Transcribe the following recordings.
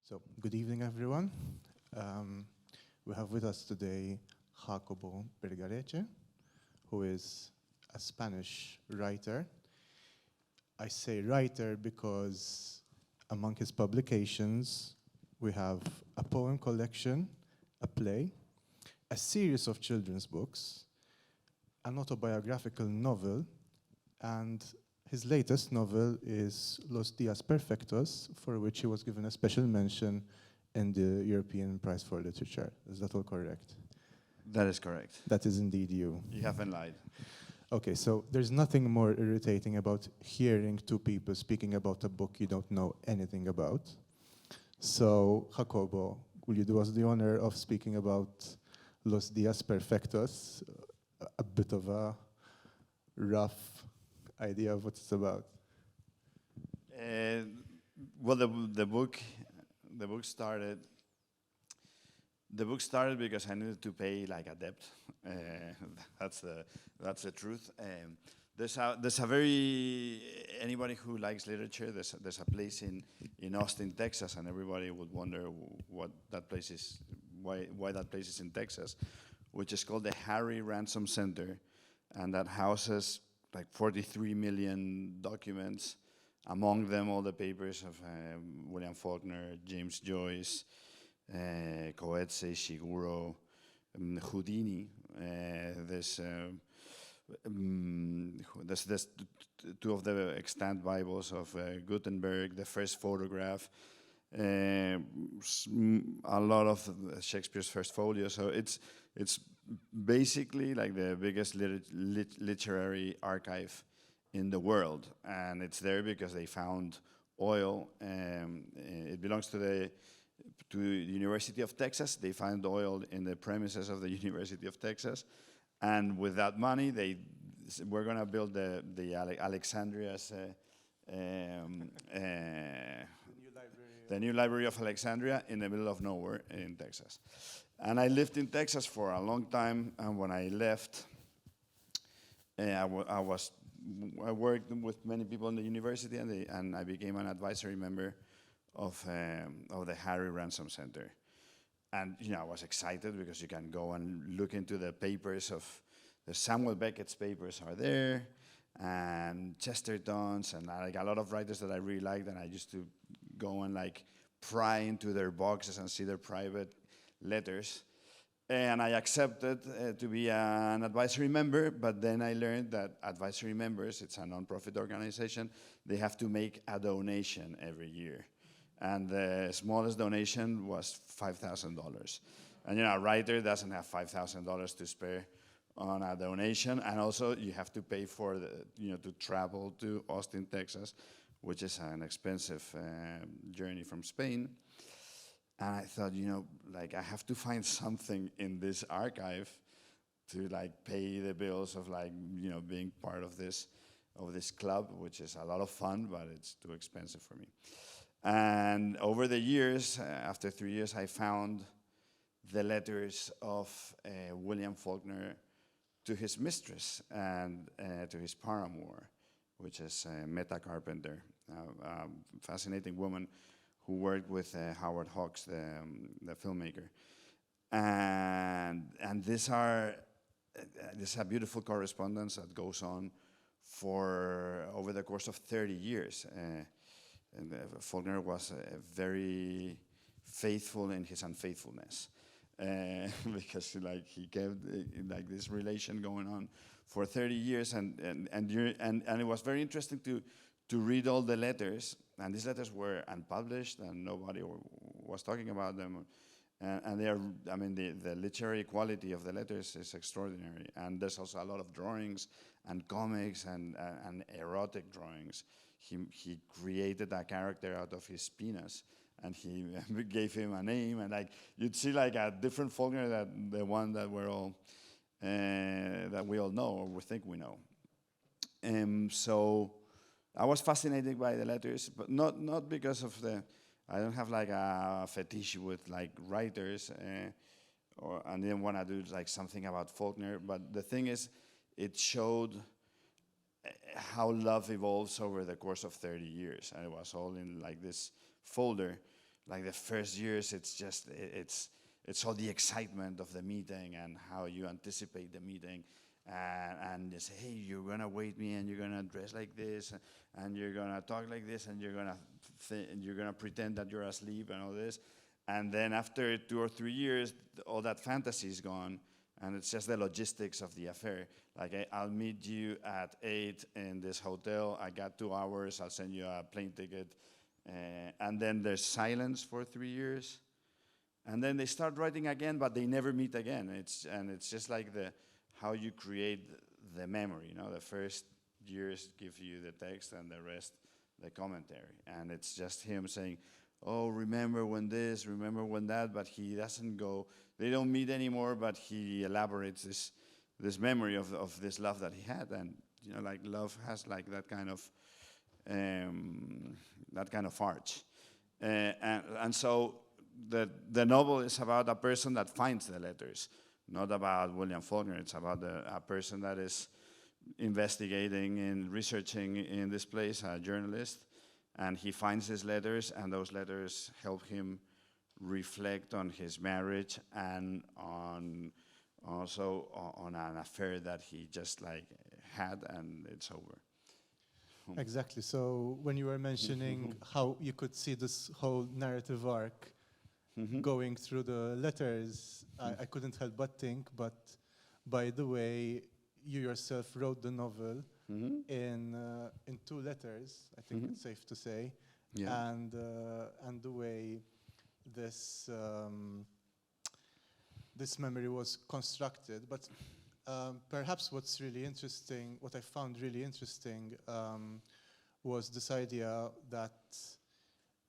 So, good evening, everyone. We have with us today Jacobo Bergareche, who is a Spanish writer. I say writer because among his publications, we have a poem collection, a play, a series of children's books, an autobiographical novel, and his latest novel is Los Días Perfectos, for which he was given a special mention in the European Prize for Literature. Is that all correct? That is correct. That is indeed you. You haven't lied. Okay, so there's nothing more irritating about hearing two people speaking about a book you don't know anything about. So, Jacobo, will you do us the honor of speaking about Los Días Perfectos, a bit of a rough idea of what it's about? Well, the book started because I needed to pay like a debt. That's the truth. There's a very anybody who likes literature. There's a place in Austin, Texas, and everybody would wonder what that place is, why that place is in Texas, which is called the Harry Ransom Center, and that houses like 43 million documents, among them all the papers of William Faulkner, James Joyce, Coetzee, Shiguro, Houdini. There's two of the extant Bibles of Gutenberg, the first photograph, a lot of Shakespeare's first folio. So it's basically like the biggest literary archive in the world, and it's there because they found oil. It belongs to the University of Texas. They found oil in the premises of the University of Texas, and with that money, they were going to build the Alexandria's the new library of Alexandria in the middle of nowhere in Texas. And I lived in Texas for a long time, and when I left, I worked with many people in the university, and I became an advisory member of the Harry Ransom Center. And I was excited because you can go and look into the papers of the Samuel Beckett's papers are there, and Chesterton's, and like a lot of writers that I really liked, and I used to go and like pry into their boxes and see their private letters. And I accepted to be an advisory member, but then I learned that advisory members, it's a non-profit organization, they have to make a donation every year. And the smallest donation was $5,000. And a writer doesn't have $5,000 to spare on a donation, and also you have to pay for to travel to Austin, Texas, which is an expensive journey from Spain. And I thought, like I have to find something in this archive to like pay the bills of like, being part of this club, which is a lot of fun, but it's too expensive for me. And over the years, after 3 years, I found the letters of William Faulkner to his mistress and to his paramour, which is Meta Carpenter, a fascinating woman who worked with Howard Hawks, the filmmaker. And this is a beautiful correspondence that goes on for over the course of 30 years. And Faulkner was very faithful in his unfaithfulness, because he kept like this relation going on for 30 years, and it was very interesting to read all the letters. And these letters were unpublished, and nobody was talking about them. And they are, the literary quality of the letters is extraordinary. And there's also a lot of drawings and comics and erotic drawings. He created a character out of his penis, and he gave him a name. And like you'd see like a different Faulkner than the one that we all know, or we think we know. So I was fascinated by the letters, but not because of I don't have like a fetish with like writers, and didn't want to do like something about Faulkner. But the thing is, it showed how love evolves over the course of 30 years. And it was all in like this folder like the first years, it's all the excitement of the meeting and how you anticipate the meeting, and they say, hey, you're gonna wait me, and you're gonna dress like this, and you're gonna talk like this, and you're gonna pretend that you're asleep and all this, and then after 2 or 3 years, all that fantasy is gone, and it's just the logistics of the affair. Like, I'll meet you at 8 in this hotel. I got 2 hours. I'll send you a plane ticket. And then there's silence for 3 years. And then they start writing again, but they never meet again. It's just like how you create the memory. The first years give you the text, and the rest the commentary. And it's just him saying, oh, remember when this, remember when that, but he doesn't go. They don't meet anymore, but he elaborates this memory of this love that he had. And like, love has like that kind of arch. And so the novel is about a person that finds the letters, not about William Faulkner. It's about a person that is investigating and researching in this place, a journalist, and he finds his letters, and those letters help him reflect on his marriage and also on an affair that he just like had, and it's over. Exactly. So when you were mentioning how you could see this whole narrative arc going through the letters, I couldn't help but think, but by the way, you yourself wrote the novel in 2 letters, I think it's safe to say, and the way this memory was constructed. But perhaps what's really interesting, what I found really interesting, was this idea that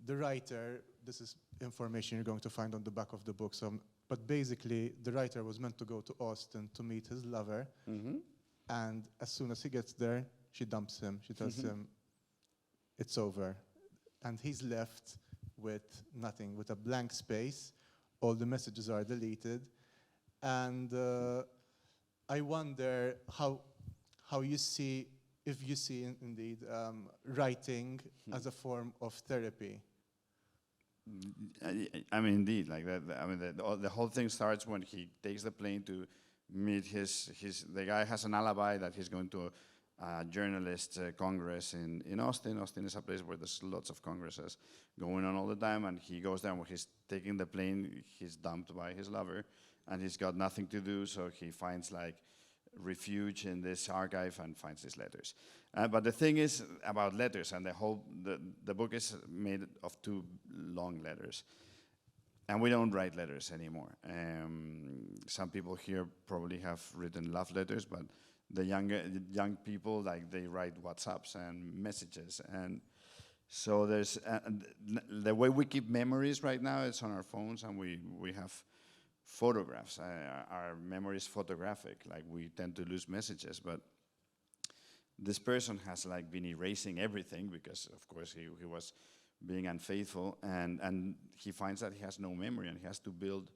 the writer, this is information you're going to find on the back of the book, but basically the writer was meant to go to Austin to meet his lover, and as soon as he gets there, she dumps him. She tells him it's over. And he's left with nothing, with a blank space. All the messages are deleted. And I wonder how you see, if you see indeed writing as a form of therapy. I mean, indeed, like that. I mean, the whole thing starts when he takes the plane to meet the guy has an alibi that he's going to a journalist congress in Austin. Austin is a place where there's lots of congresses going on all the time, and he goes there when he's taking the plane. He's dumped by his lover, and he's got nothing to do, so he finds like refuge in this archive and finds these letters. But the thing is about letters, and the book is made of 2 long letters. And we don't write letters anymore. Some people here probably have written love letters, but the young people, like, they write WhatsApps and messages. And so there's the way we keep memories right now, it's on our phones, and we have photographs. Our memory is photographic. Like, we tend to lose messages, but this person has like been erasing everything because, of course, he was being unfaithful, and he finds that he has no memory, and he has to build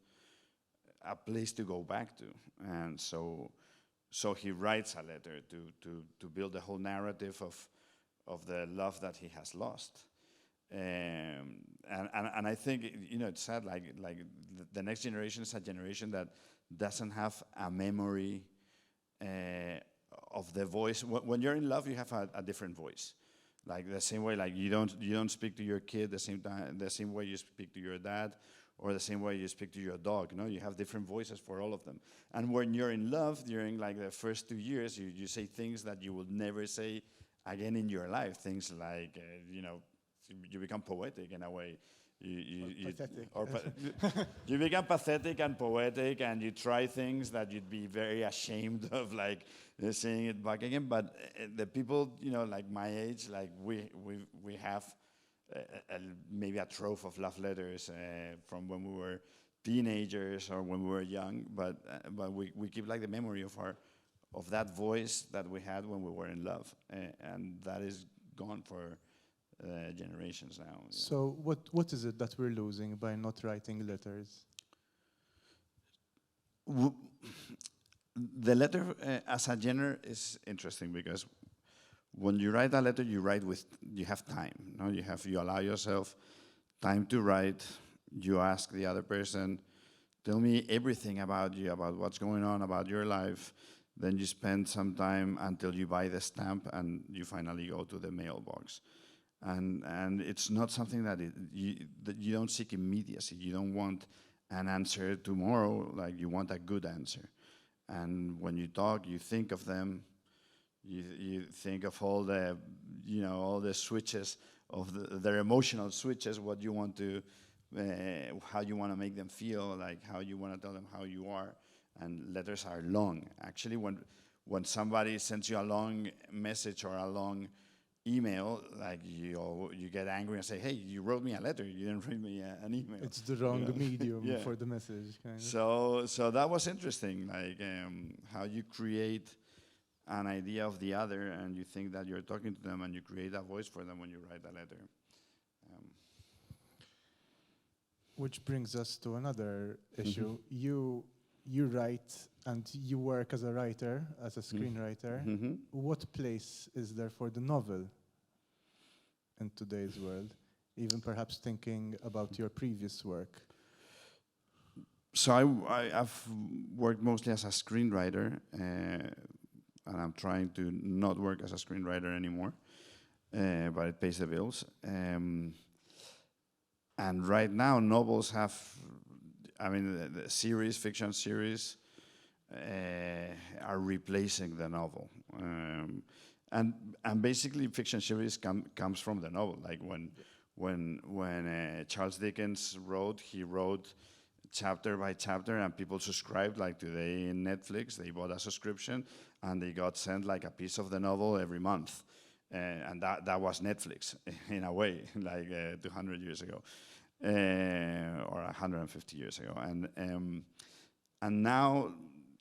a place to go back to. And so he writes a letter to build the whole narrative of the love that he has lost. And I think, it's sad, like the next generation is a generation that doesn't have a memory of the voice. When you're in love, you have a different voice. Like the same way, like you don't speak to your kid the same way you speak to your dad, or the same way you speak to your dog. You have different voices for all of them. And when you're in love, during like the first 2 years, you say things that you will never say again in your life. Things like, you become poetic in a way. You become pathetic and poetic, and you try things that you'd be very ashamed of, like saying it back again. But the people, like my age, like we have maybe a trove of love letters from when we were teenagers or when we were young. But we keep like the memory of that voice that we had when we were in love, and that is gone for generations now. So what is it that we're losing by not writing letters? The letter as a genre is interesting because when you write a letter, you have time. You allow yourself time to write. You ask the other person, tell me everything about you, about what's going on, about your life. Then you spend some time until you buy the stamp and you finally go to the mailbox. And it's not something that you don't seek immediacy. You don't want an answer tomorrow, like you want a good answer. And when you talk, you think of them. You think of all the, all the switches of their emotional switches, what you want to, how you want to make them feel, like how you want to tell them how you are. And letters are long. Actually, when somebody sends you a long message or a long email, like you get angry and say, hey, you wrote me a letter, you didn't write me an email. It's the wrong medium for the message, kind of. So that was interesting, like how you create an idea of the other and you think that you're talking to them and you create a voice for them when you write a letter. Which brings us to another issue. You write and you work as a writer, as a screenwriter. What place is there for the novel in today's world? Even perhaps thinking about your previous work. So I've worked mostly as a screenwriter, and I'm trying to not work as a screenwriter anymore, but it pays the bills. And right now, novels have, the series, fiction series, are replacing the novel. And basically, fiction series comes from the novel. Like when Charles Dickens wrote, he wrote chapter by chapter, and people subscribed. Like today in Netflix, they bought a subscription, and they got sent like a piece of the novel every month. And that was Netflix, in a way, like 200 years ago, or 150 years ago. And now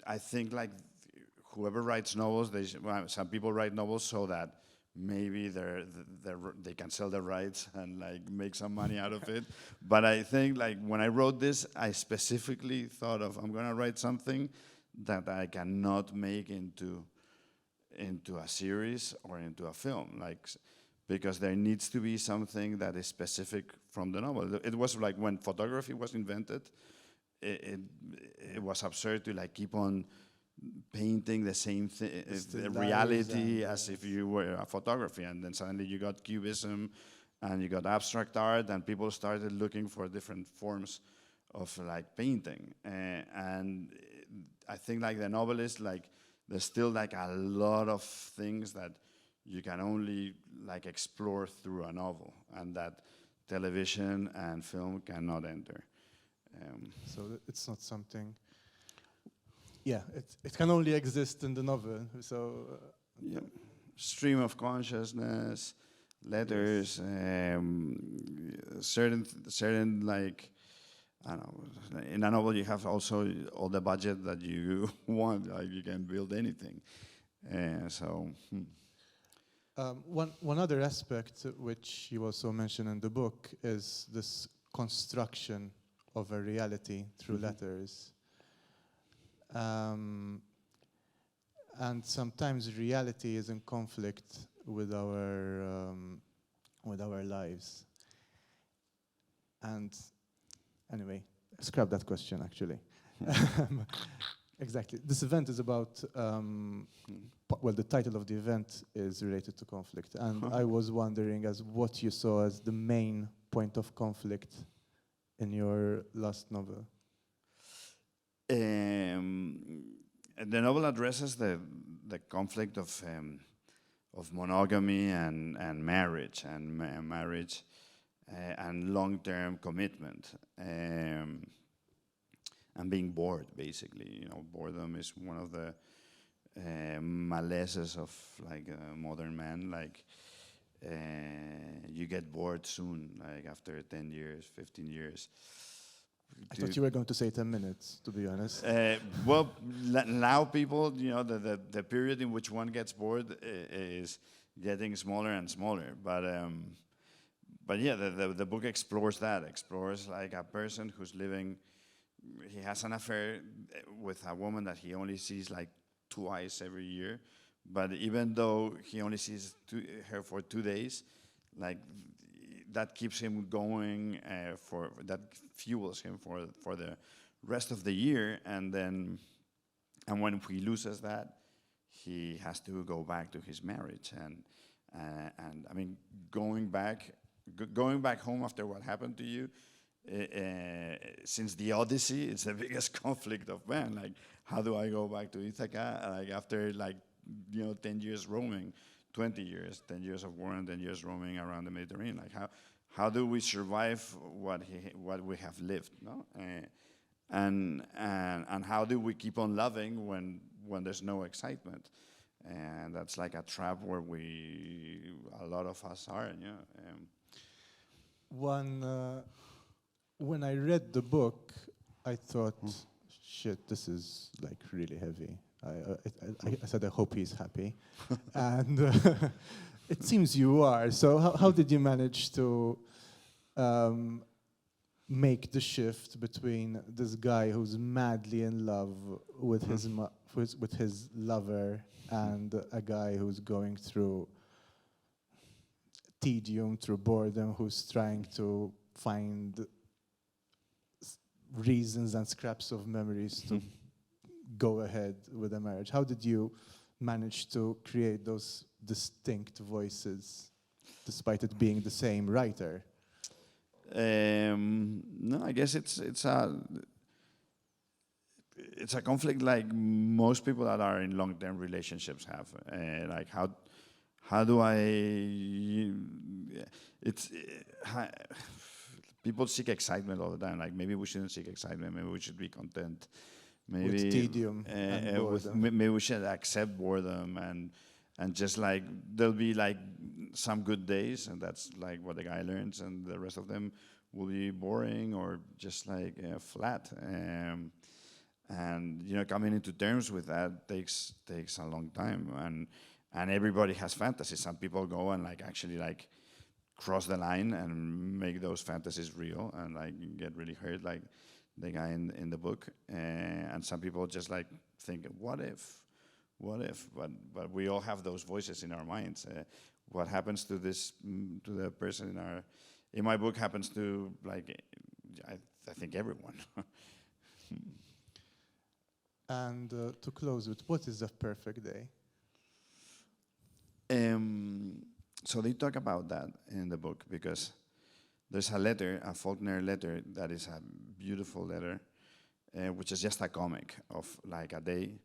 I think like whoever writes novels, some people write novels so that maybe they can sell the rights and like make some money out of it. But I think like when I wrote this, I specifically thought of I'm gonna write something that I cannot make into a series or into a film, like, because there needs to be something that is specific from the novel. It was like when photography was invented, it was absurd to like keep on painting the same thing, the reality as if you were a photography, and then suddenly you got cubism and you got abstract art, and people started looking for different forms of like painting. And I think like the novelist, like there's still like a lot of things that you can only like explore through a novel, and that television and film cannot enter. So it's not something. Yeah, it can only exist in the novel. So stream of consciousness, letters, certain like, I don't know. In a novel, you have also all the budget that you want. Like you can build anything. One other aspect which you also mention in the book is this construction of a reality through letters. And sometimes reality is in conflict with our lives. And anyway, scrap that question actually. Exactly. This event is about, well, the title of the event is related to conflict. And I was wondering as what you saw as the main point of conflict in your last novel. The novel addresses the conflict of monogamy and marriage, and long-term commitment, and being bored, basically. Boredom is one of the malaises of like a modern man. Like you get bored soon, like after 10 years, 15 years. I thought you were going to say 10 minutes, to be honest. Well, now people, the period in which one gets bored is getting smaller and smaller. But yeah, the book explores that. Explores like a person who's living. He has an affair with a woman that he only sees like twice every year. But even though he only sees her for 2 days, like that keeps him going, that fuels him for the rest of the year, and when he loses that, he has to go back to his marriage, and I mean, going back home after what happened to you, since the Odyssey, it's the biggest conflict of man. Like, how do I go back to Ithaca? Like, after 10 years roaming, 20 years, 10 years of war and 10 years roaming around the Mediterranean. Like, how do we survive what we have lived? No, and how do we keep on loving when there's no excitement? And that's like a trap where a lot of us are. When I read the book, I thought, shit, this is like really heavy. I said, I hope he's happy. And it seems you are. So how did you manage to make the shift between this guy who's madly in love with with his lover and a guy who's going through tedium, through boredom, who's trying to find reasons and scraps of memories to go ahead with a marriage? How did you manage to create those distinct voices, despite it being the same writer? No, I guess it's a conflict like most people that are in long-term relationships have. Like, how do I? People seek excitement all the time. Like, maybe we shouldn't seek excitement. Maybe we should be content. Maybe with tedium and boredom. Maybe we should accept boredom and just like there'll be like some good days, and that's like what the guy learns, and the rest of them will be boring or just like flat. And coming into terms with that takes a long time, and everybody has fantasies. Some people go and like actually like cross the line and make those fantasies real and like get really hurt, like the guy in the book. And some people just like think, what if? But we all have those voices in our minds. What happens to the person in my book happens to like I think everyone. And to close with, what is a perfect day? So they talk about that in the book, because there's a Faulkner letter that is a beautiful letter, which is just a comic of like a day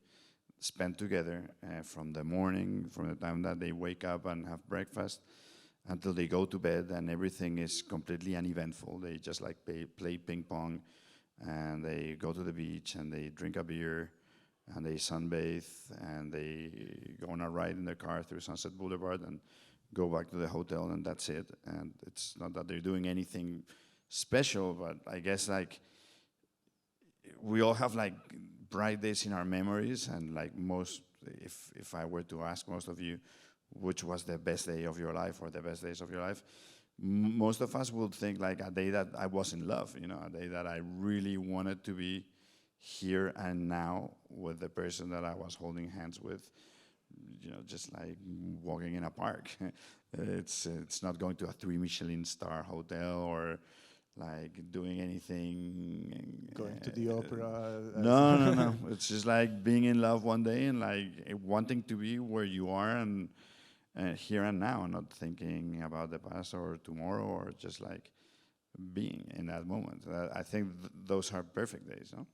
spent together from the morning, from the time that they wake up and have breakfast until they go to bed, and everything is completely uneventful. They just like play ping pong, and they go to the beach, and they drink a beer, and they sunbathe, and they go on a ride in their car through Sunset Boulevard and go back to the hotel, and that's it. And it's not that they're doing anything special, but I guess like we all have like bright days in our memories, and like if I were to ask most of you which was the best day of your life or the best days of your life, most of us would think like a day that I was in love, a day that I really wanted to be here and now with the person that I was holding hands with, just like walking in a park. It's not going to a 3 Michelin star hotel or like doing anything. Going to the opera. No. It's just like being in love one day and like wanting to be where you are and here and now, not thinking about the past or tomorrow, or just like being in that moment. I think those are perfect days. No?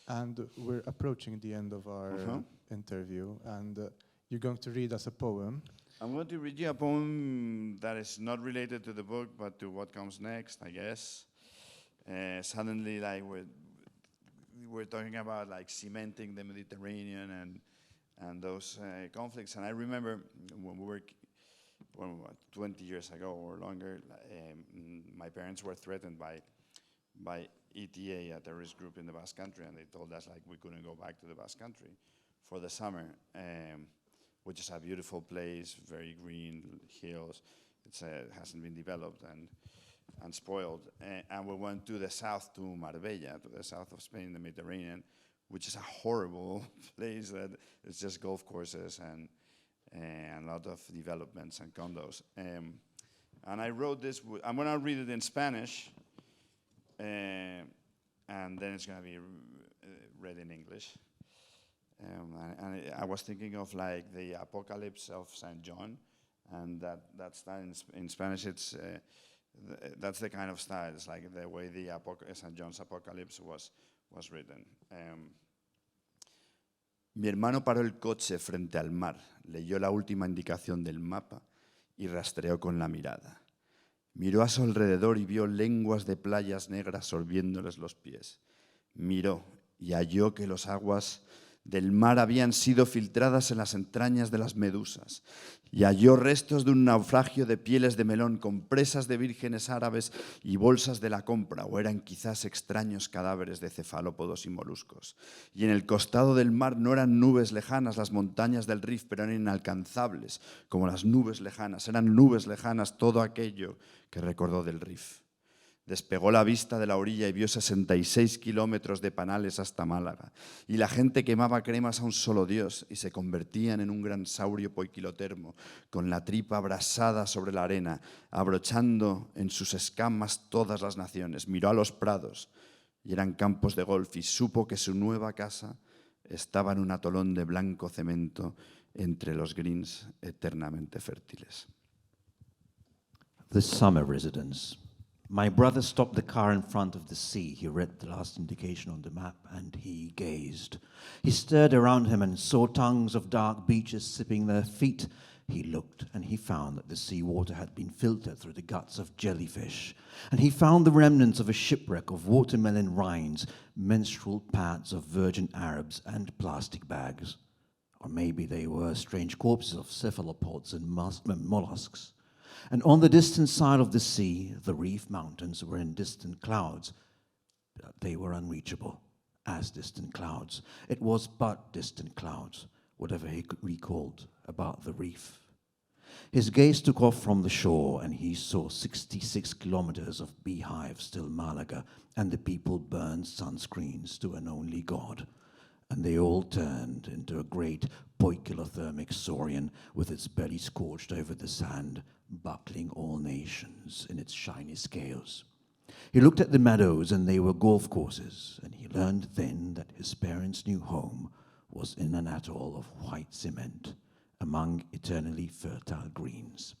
And we're approaching the end of our interview, and you're going to read us a poem. I'm going to read you a poem that is not related to the book, but to what comes next, I guess. Suddenly, like we're talking about like cementing the Mediterranean and those conflicts. And I remember when we were 20 years ago or longer, my parents were threatened by ETA, a terrorist group in the Basque Country, and they told us like we couldn't go back to the Basque Country for the summer, which is a beautiful place, very green hills. It hasn't been developed and spoiled. And we went to the south, to Marbella, to the south of Spain, the Mediterranean, which is a horrible place that it's just golf courses and a lot of developments and condos. And I wrote this, I'm going to read it in Spanish, and then it's going to be read in English. And I was thinking of like the Apocalypse of St. John, and that style in Spanish, that's the kind of style. It's like the way the St. John's Apocalypse was written. Mi hermano paró el coche frente al mar, leyó la última indicación del mapa y rastreó con la mirada. Miró a su alrededor y vio lenguas de playas negras sorbiéndoles los pies. Miró y halló que las aguas del mar habían sido filtradas en las entrañas de las medusas, y halló restos de un naufragio de pieles de melón con presas de vírgenes árabes y bolsas de la compra, o eran quizás extraños cadáveres de cefalópodos y moluscos. Y en el costado del mar no eran nubes lejanas las montañas del Rif, pero eran inalcanzables, como las nubes lejanas. Eran nubes lejanas todo aquello que recordó del Rif. Despegó la vista de la orilla y vio 66 kilómetros de panales hasta Málaga. Y la gente quemaba cremas a un solo Dios y se convertían en un gran saurio poiquilotermo, con la tripa abrasada sobre la arena, abrochando en sus escamas todas las naciones. Miró a los prados y eran campos de golf y supo que su nueva casa estaba en un atolón de blanco cemento entre los greens eternamente fértiles. The summer residence. My brother stopped the car in front of the sea. He read the last indication on the map and he gazed. He stared around him and saw tongues of dark beaches sipping their feet. He looked and he found that the seawater had been filtered through the guts of jellyfish. And he found the remnants of a shipwreck of watermelon rinds, menstrual pads of virgin Arabs and plastic bags. Or maybe they were strange corpses of cephalopods and mollusks. And on the distant side of the sea, the reef mountains were in distant clouds. But they were unreachable, as distant clouds. It was but distant clouds, whatever he recalled about the reef. His gaze took off from the shore, and he saw 66 kilometers of beehives still Malaga, and the people burned sunscreens to an only God. And they all turned into a great poikilothermic saurian with its belly scorched over the sand, buckling all nations in its shiny scales. He looked at the meadows, and they were golf courses, and he learned then that his parents' new home was in an atoll of white cement among eternally fertile greens.